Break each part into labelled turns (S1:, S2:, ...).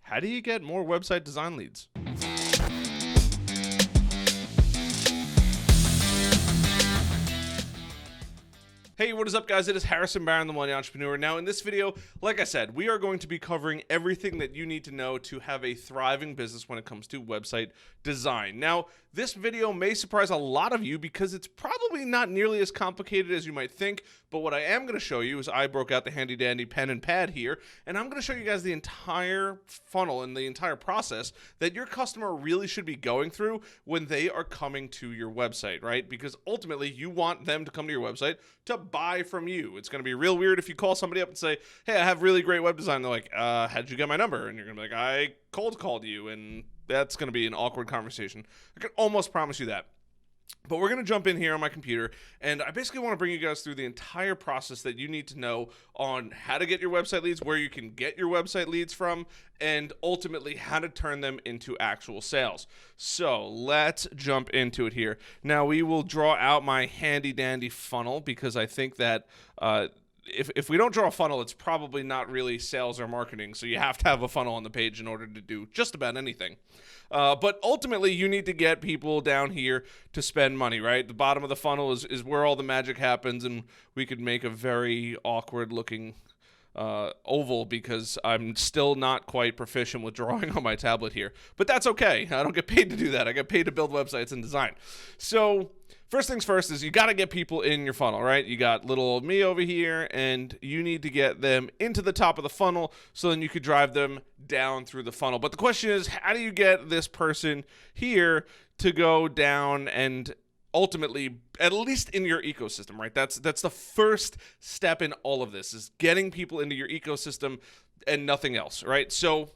S1: how do you get more website design leads? Hey, what is up, guys? It is Harrison Barron, the Money Entrepreneur. Now, in this video, like I said, we are going to be covering everything that you need to know to have a thriving business when it comes to website design. Now, this video may surprise a lot of you because it's probably not nearly as complicated as you might think, but what I am going to show you is I broke out the handy dandy pen and pad here, and I'm going to show you guys the entire funnel and the entire process that your customer really should be going through when they are coming to your website, right? Because ultimately, you want them to come to your website to buy from you. It's going to be real weird if you call somebody up and say, hey, I have really great web design. They're like, how'd you get my number? And you're going to be like, I cold called you. And that's going to be an awkward conversation. I can almost promise you that. But we're going to jump in here on my computer, and I basically want to bring you guys through the entire process that you need to know on how to get your website leads, where you can get your website leads from, and ultimately how to turn them into actual sales. So let's jump into it here. Now, we will draw out my handy dandy funnel because I think that if we don't draw a funnel, it's probably not really sales or marketing. So you have to have a funnel on the page in order to do just about anything. But ultimately, you need to get people down here to spend money, right? The bottom of the funnel is where all the magic happens, and we could make a very awkward looking oval because I'm still not quite proficient with drawing on my tablet here. But that's okay. I don't get paid to do that. I get paid to build websites and design. So first things first is you got to get people in your funnel, right? You got little old me over here, and you need to get them into the top of the funnel so then you could drive them down through the funnel. But the question is, how do you get this person here to go down and ultimately, at least in your ecosystem, right? That's the first step in all of this, is getting people into your ecosystem and nothing else, right? So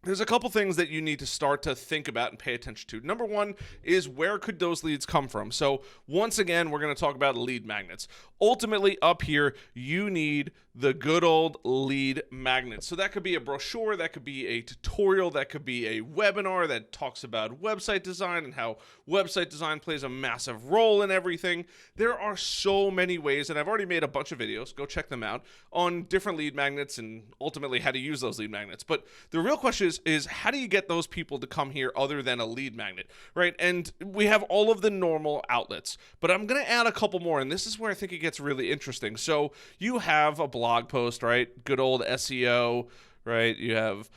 S1: there's a couple things that you need to start to think about and pay attention to. Number one is, where could those leads come from? So once again, we're going to talk about lead magnets. Ultimately, up here, you need the good old lead magnet. So that could be a brochure, that could be a tutorial, that could be a webinar that talks about website design and how website design plays a massive role in everything. There are so many ways, and I've already made a bunch of videos, go check them out, on different lead magnets and ultimately how to use those lead magnets. But the real question is how do you get those people to come here other than a lead magnet, right? And we have all of the normal outlets, but I'm going to add a couple more, and this is where I think it gets really interesting. So you have a blog post, right? Good old SEO, right? You have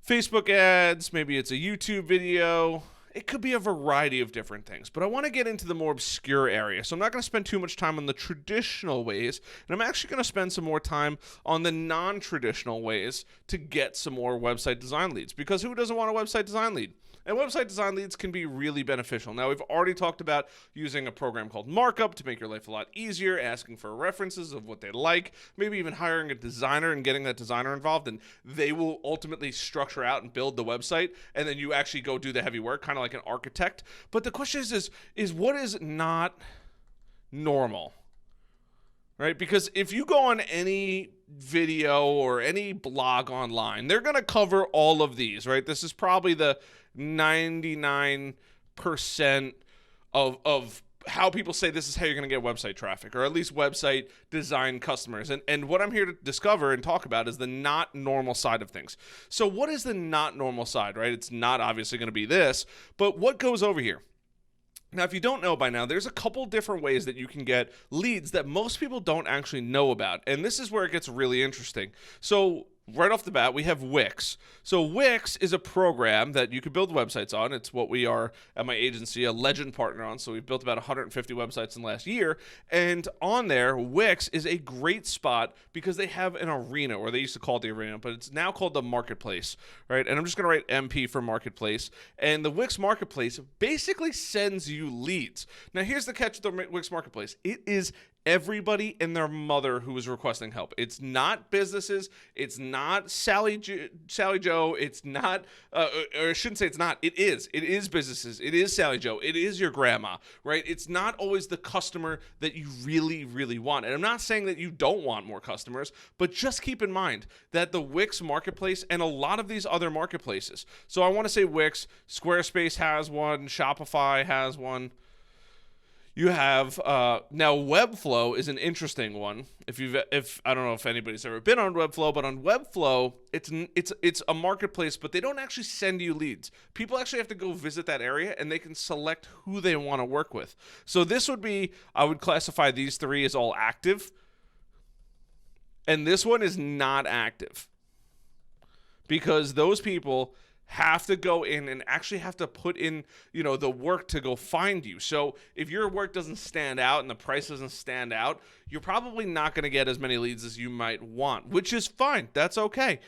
S1: Facebook ads, maybe it's a YouTube video. It could be a variety of different things, but I want to get into the more obscure area. So I'm not going to spend too much time on the traditional ways, and I'm actually going to spend some more time on the non-traditional ways to get some more website design leads, because who doesn't want a website design lead? And website design leads can be really beneficial. Now, we've already talked about using a program called Markup to make your life a lot easier, asking for references of what they like, maybe even hiring a designer and getting that designer involved, and they will ultimately structure out and build the website, and then you actually go do the heavy work, kind of like an architect. But the question is what is not normal? Right? Because if you go on any video or any blog online, they're going to cover all of these, right? This is probably the 99% of how people say this is how you're going to get website traffic, or at least website design customers. And what I'm here to discover and talk about is the not normal side of things. So what is the not normal side, right? It's not obviously going to be this, but what goes over here? Now, if you don't know by now, there's a couple different ways that you can get leads that most people don't actually know about. And this is where it gets really interesting. So right off the bat, we have Wix. So Wix is a program that you can build websites on. It's what we are at my agency, a legend partner on. So we've built about 150 websites in the last year. And on there, Wix is a great spot because they have an arena, or they used to call it the arena, but it's now called the marketplace, right? And I'm just going to write MP for marketplace. And the Wix marketplace basically sends you leads. Now, here's the catch with the Wix marketplace. It is everybody and their mother who is requesting help. It's not businesses. It's not Sally Joe. It's not, or I shouldn't say it's not. It is. It is businesses. It is Sally Joe. It is your grandma, right? It's not always the customer that you really, really want. And I'm not saying that you don't want more customers, but just keep in mind that the Wix marketplace and a lot of these other marketplaces. So I want to say Wix, Squarespace has one, Shopify has one. You have now Webflow is an interesting one. If I don't know if anybody's ever been on Webflow, but on Webflow, it's a marketplace, but they don't actually send you leads. People actually have to go visit that area, and they can select who they want to work with. So this would be, I would classify these three as all active, and this one is not active because those people have to go in and actually have to put in, the work to go find you. So if your work doesn't stand out and the price doesn't stand out, you're probably not going to get as many leads as you might want, which is fine. That's okay.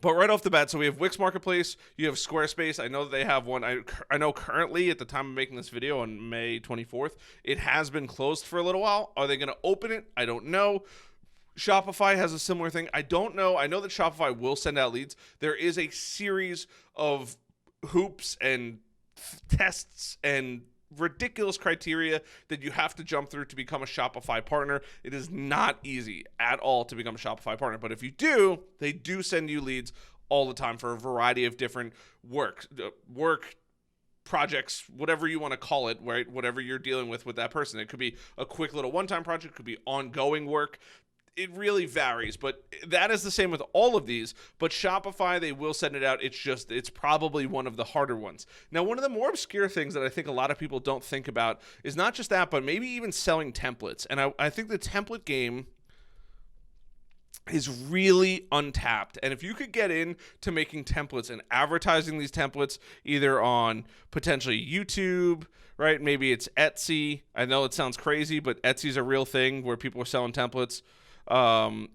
S1: But right off the bat, so we have Wix Marketplace, you have Squarespace. I know that they have one. I know currently at the time of making this video on May 24th, it has been closed for a little while. Are they going to open it? I don't know. Shopify has a similar thing. I don't know. I know that Shopify will send out leads. There is a series of hoops and tests and ridiculous criteria that you have to jump through to become a Shopify partner. It is not easy at all to become a Shopify partner. But if you do, they do send you leads all the time for a variety of different work projects, whatever you want to call it, right? Whatever you're dealing with that person. It could be a quick little one-time project. It could be ongoing work. It really varies, but that is the same with all of these. But Shopify, they will send it out. It's probably one of the harder ones. Now, one of the more obscure things that I think a lot of people don't think about is not just that, but maybe even selling templates. And I think the template game is really untapped. And if you could get into making templates and advertising these templates either on potentially YouTube, right? Maybe it's Etsy. I know it sounds crazy, but Etsy's a real thing where people are selling templates.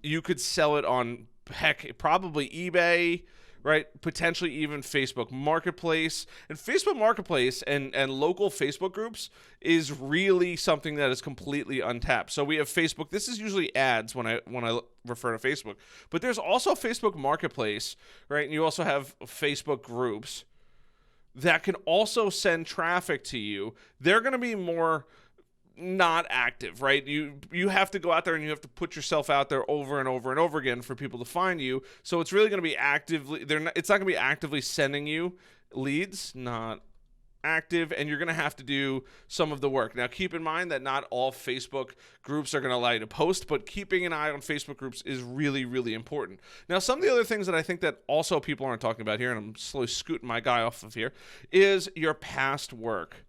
S1: You could sell it on, probably eBay, right? Potentially even Facebook Marketplace. And Facebook Marketplace and local Facebook groups is really something that is completely untapped. So we have Facebook. This is usually ads when I refer to Facebook. But there's also Facebook Marketplace, right? And you also have Facebook groups that can also send traffic to you. They're going to be more not active, right? You have to go out there and you have to put yourself out there over and over and over again for people to find you. So it's really going to be it's not going to be actively sending you leads, not active, and you're going to have to do some of the work. Now, keep in mind that not all Facebook groups are going to allow you to post, but keeping an eye on Facebook groups is really, really important. Now, some of the other things that I think that also people aren't talking about here, and I'm slowly scooting my guy off of here, is your past work.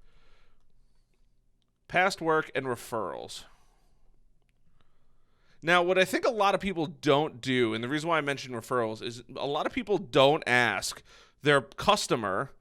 S1: Past work and referrals. Now, what I think a lot of people don't do, and the reason why I mention referrals, is a lot of people don't ask their customer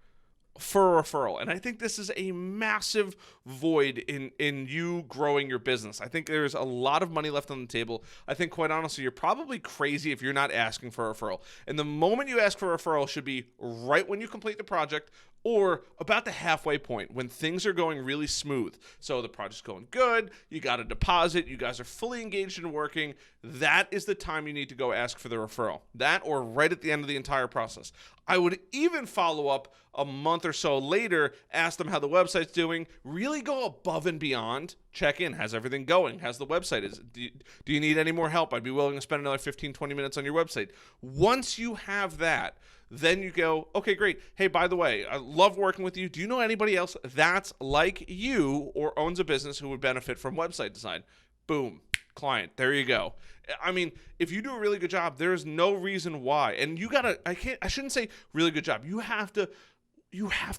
S1: for a referral. And I think this is a massive void in you growing your business. I think there's a lot of money left on the table. I think, quite honestly, you're probably crazy if you're not asking for a referral. And the moment you ask for a referral should be right when you complete the project or about the halfway point when things are going really smooth. So the project's going good, you got a deposit, you guys are fully engaged in working. That is the time you need to go ask for the referral. That or right at the end of the entire process. I would even follow up a month or so later, ask them how the website's doing, really go above and beyond, check in. How's everything going? How's the website? Do you need any more help? I'd be willing to spend another 15, 20 minutes on your website. Once you have that, then you go, okay, great. Hey, by the way, I love working with you. Do you know anybody else that's like you or owns a business who would benefit from website design? Boom, client. There you go. I mean, if you do a really good job, there is no reason why. And I shouldn't say really good job. You have to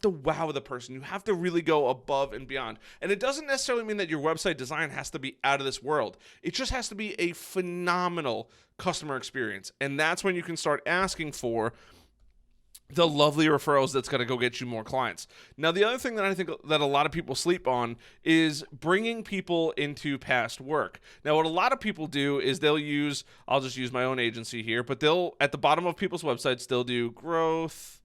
S1: wow the person. You have to really go above and beyond. And it doesn't necessarily mean that your website design has to be out of this world. It just has to be a phenomenal customer experience. And that's when you can start asking for the lovely referrals that's going to go get you more clients. Now, the other thing that I think that a lot of people sleep on is bringing people into past work. Now, what a lot of people do is I'll just use my own agency here, but they'll, at the bottom of people's websites, they'll do growth.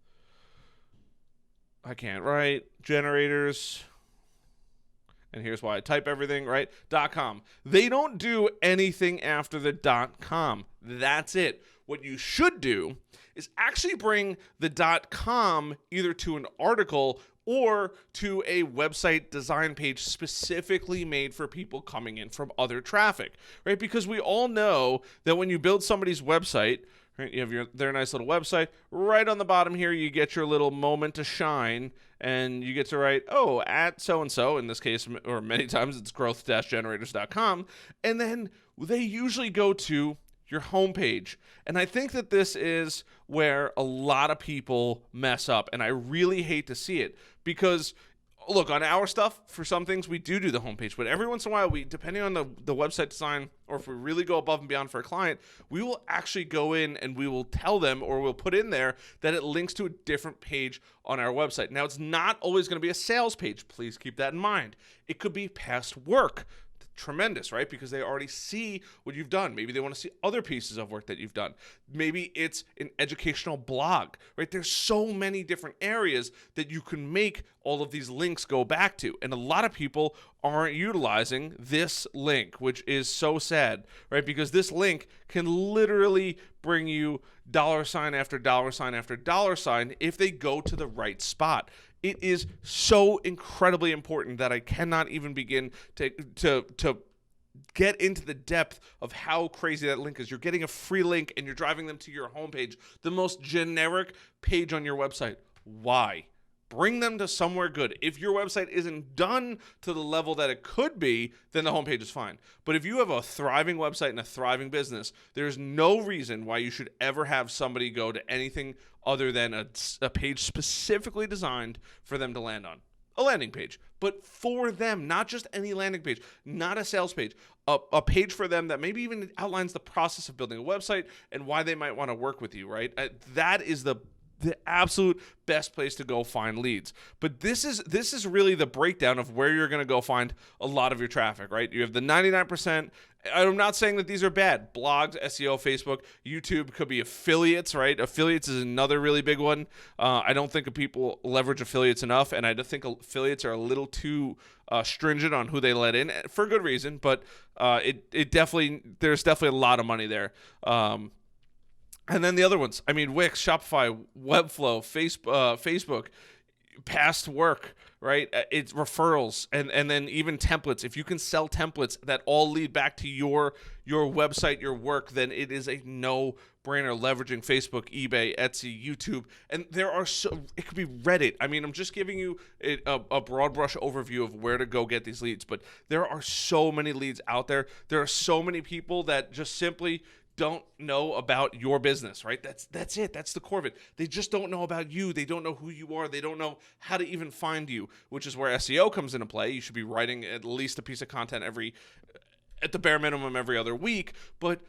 S1: I can't write. Generators. And here's why I type everything, right? .com. They don't do anything after the .com. That's it. What you should do is actually bring the .com either to an article or to a website design page specifically made for people coming in from other traffic, right? Because we all know that when you build somebody's website, right? You have their nice little website. Right on the bottom here, you get your little moment to shine, and you get to write, oh, at so-and-so, in this case, or many times it's growth-generators.com, and then they usually go to your homepage. And I think that this is where a lot of people mess up, and I really hate to see it, because look, on our stuff, for some things we do the homepage, but every once in a while, depending on the website design, or if we really go above and beyond for a client, we will actually go in and we will tell them, or we'll put in there that it links to a different page on our website. Now, it's not always going to be a sales page. Please keep that in mind. It could be past work. Tremendous, right? Because they already see what you've done. Maybe they want to see other pieces of work that you've done. Maybe it's an educational blog, right? There's so many different areas that you can make all of these links go back to. And a lot of people aren't utilizing this link, which is so sad, right? Because this link can literally bring you $ after $ after $ if they go to the right spot. It is so incredibly important that I cannot even begin to get into the depth of how crazy that link is. You're getting a free link and you're driving them to your homepage, the most generic page on your website. Why? Bring them to somewhere good. If your website isn't done to the level that it could be, then the homepage is fine. But if you have a thriving website and a thriving business, there's no reason why you should ever have somebody go to anything other than a page specifically designed for them to land on. A landing page, but for them, not just any landing page, not a sales page, a page for them that maybe even outlines the process of building a website and why they might want to work with you, right? That is the absolute best place to go find leads. But this is really the breakdown of where you're going to go find a lot of your traffic, right? You have the 99%. I'm not saying that these are bad. Blogs, SEO, Facebook, YouTube could be affiliates, right? Affiliates is another really big one. I don't think people leverage affiliates enough, and I think affiliates are a little too stringent on who they let in, for good reason, but there's definitely a lot of money there. And then the other ones, I mean, Wix, Shopify, Webflow, Facebook, past work, right? It's referrals, and then even templates. If you can sell templates that all lead back to your website, your work, then it is a no-brainer leveraging Facebook, eBay, Etsy, YouTube. And it could be Reddit. I mean, I'm just giving you a broad brush overview of where to go get these leads, but there are so many leads out there. There are so many people that just simply don't know about your business, right? That's it. That's the core of it. They just don't know about you. They don't know who you are. They don't know how to even find you, which is where SEO comes into play. You should be writing at least a piece of content at the bare minimum every other week. But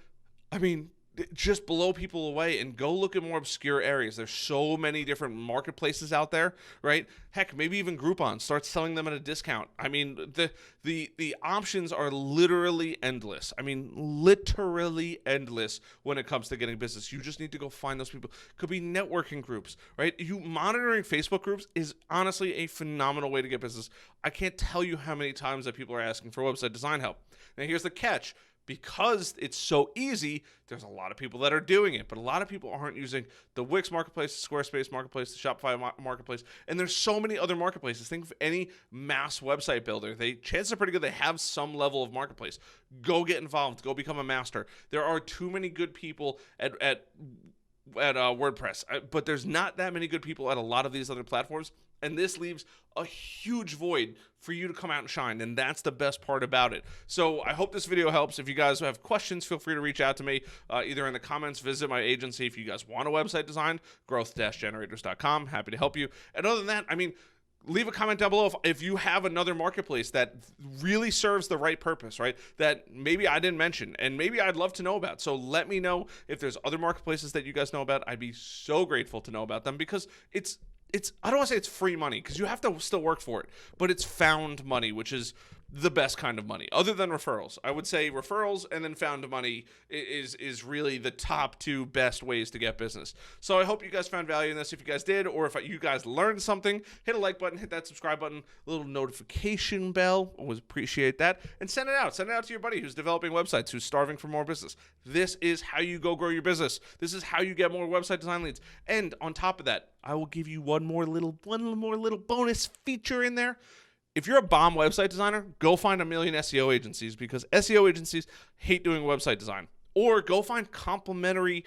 S1: I mean, just blow people away and go look at more obscure areas. There's so many different marketplaces out there, right? Heck, maybe even Groupon. Start selling them at a discount. I mean, the options are literally endless. I mean, literally endless when it comes to getting business. You just need to go find those people. Could be networking groups, right? Monitoring Facebook groups is honestly a phenomenal way to get business. I can't tell you how many times that people are asking for website design help. Now, here's the catch. Because it's so easy, there's a lot of people that are doing it, but a lot of people aren't using the Wix marketplace, the Squarespace marketplace, the Shopify marketplace, and there's so many other marketplaces. Think of any mass website builder. Chances are pretty good they have some level of marketplace. Go get involved. Go become a master. There are too many good people at WordPress, but there's not that many good people at a lot of these other platforms. And this leaves a huge void for you to come out and shine. And that's the best part about it. So I hope this video helps. If you guys have questions, feel free to reach out to me either in the comments, visit my agency. If you guys want a website design, growth-generators.com. Happy to help you. And other than that, I mean, leave a comment down below if you have another marketplace that really serves the right purpose, right? That maybe I didn't mention and maybe I'd love to know about. So let me know if there's other marketplaces that you guys know about. I'd be so grateful to know about them because it's I don't want to say it's free money because you have to still work for it, but it's found money, which is the best kind of money other than referrals. I would say referrals and then found money is really the top two best ways to get business. So I hope you guys found value in this. If you guys did, or if you guys learned something, hit a like button, hit that subscribe button, little notification bell. Always appreciate that. And send it out. Send it out to your buddy who's developing websites, who's starving for more business. This is how you go grow your business. This is how you get more website design leads. And on top of that, I will give you one more little bonus feature in there. If you're a bomb website designer, go find a million SEO agencies because SEO agencies hate doing website design. Or go find complementary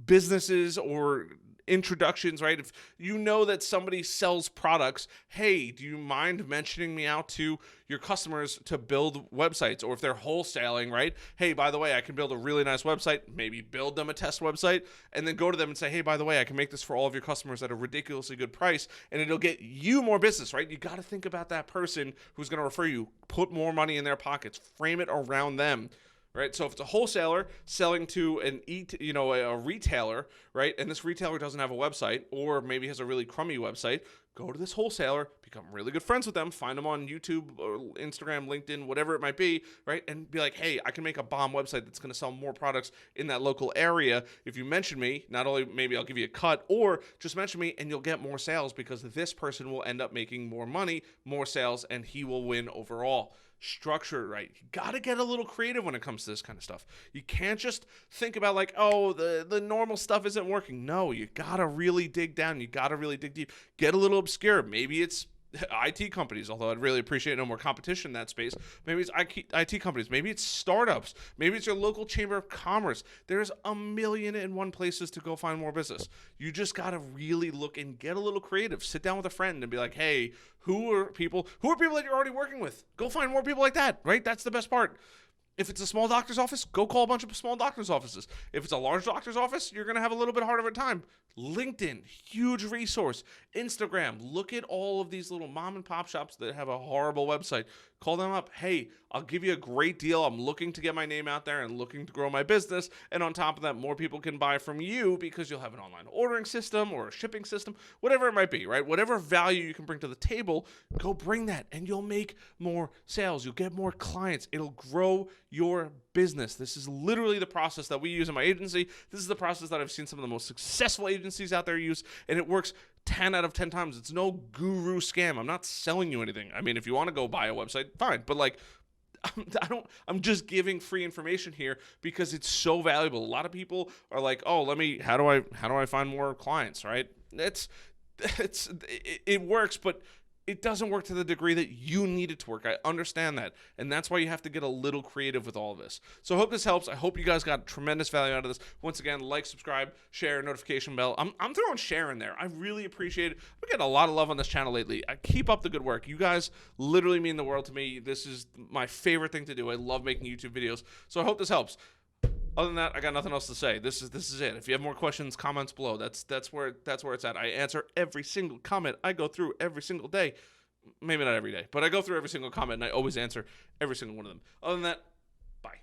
S1: businesses or introductions, right? If you know that somebody sells products, hey, do you mind mentioning me out to your customers to build websites? Or if they're wholesaling, right? Hey, by the way, I can build a really nice website, maybe build them a test website, and then go to them and say, hey, by the way, I can make this for all of your customers at a ridiculously good price, and it'll get you more business, right? You got to think about that person who's going to refer you, put more money in their pockets, frame it around them. Right, so if it's a wholesaler selling to a retailer, right, and this retailer doesn't have a website, or maybe has a really crummy website, go to this wholesaler, become really good friends with them, find them on YouTube or Instagram, LinkedIn, whatever it might be, right, and be like, hey, I can make a bomb website that's going to sell more products in that local area. If you mention me, not only maybe I'll give you a cut, or just mention me and you'll get more sales because this person will end up making more money, more sales, and he will win overall. Structure it right. You got to get a little creative when it comes to this kind of stuff. You can't just think about like, oh, the normal stuff isn't working. No, you got to really dig down. You got to really dig deep. Get a little obscure. Maybe it's IT companies, although I'd really appreciate no more competition in that space. Maybe it's IT companies. Maybe it's startups. Maybe it's your local chamber of commerce. There's 1,000,001 places to go find more business. You just got to really look and get a little creative. Sit down with a friend and be like, hey, who are people that you're already working with? Go find more people like that, right? That's the best part. If it's a small doctor's office, go call a bunch of small doctor's offices. If it's a large doctor's office, you're going to have a little bit harder of a time. LinkedIn, huge resource. Instagram, look at all of these little mom and pop shops that have a horrible website. Call them up. Hey, I'll give you a great deal. I'm looking to get my name out there and looking to grow my business. And on top of that, more people can buy from you because you'll have an online ordering system or a shipping system, whatever it might be, right? Whatever value you can bring to the table, go bring that and you'll make more sales. You'll get more clients. It'll grow your business. This is literally the process that we use in my agency. This is the process that I've seen some of the most successful agencies out there use, and it works 10 out of 10 times. It's no guru scam. I'm not selling you anything. I mean, if you want to go buy a website, fine. But like, I'm just giving free information here because it's so valuable. A lot of people are like, oh, how do I find more clients, right? It works, but it doesn't work to the degree that you need it to work. I understand that. And that's why you have to get a little creative with all of this. So I hope this helps. I hope you guys got tremendous value out of this. Once again, like, subscribe, share, notification bell. I'm throwing share in there. I really appreciate it. I'm getting a lot of love on this channel lately. I keep up the good work. You guys literally mean the world to me. This is my favorite thing to do. I love making YouTube videos. So I hope this helps. Other than that, I got nothing else to say. This is it. If you have more questions, comments below. That's where it's at. I answer every single comment I go through every single day. Maybe not every day, but I go through every single comment and I always answer every single one of them. Other than that, bye.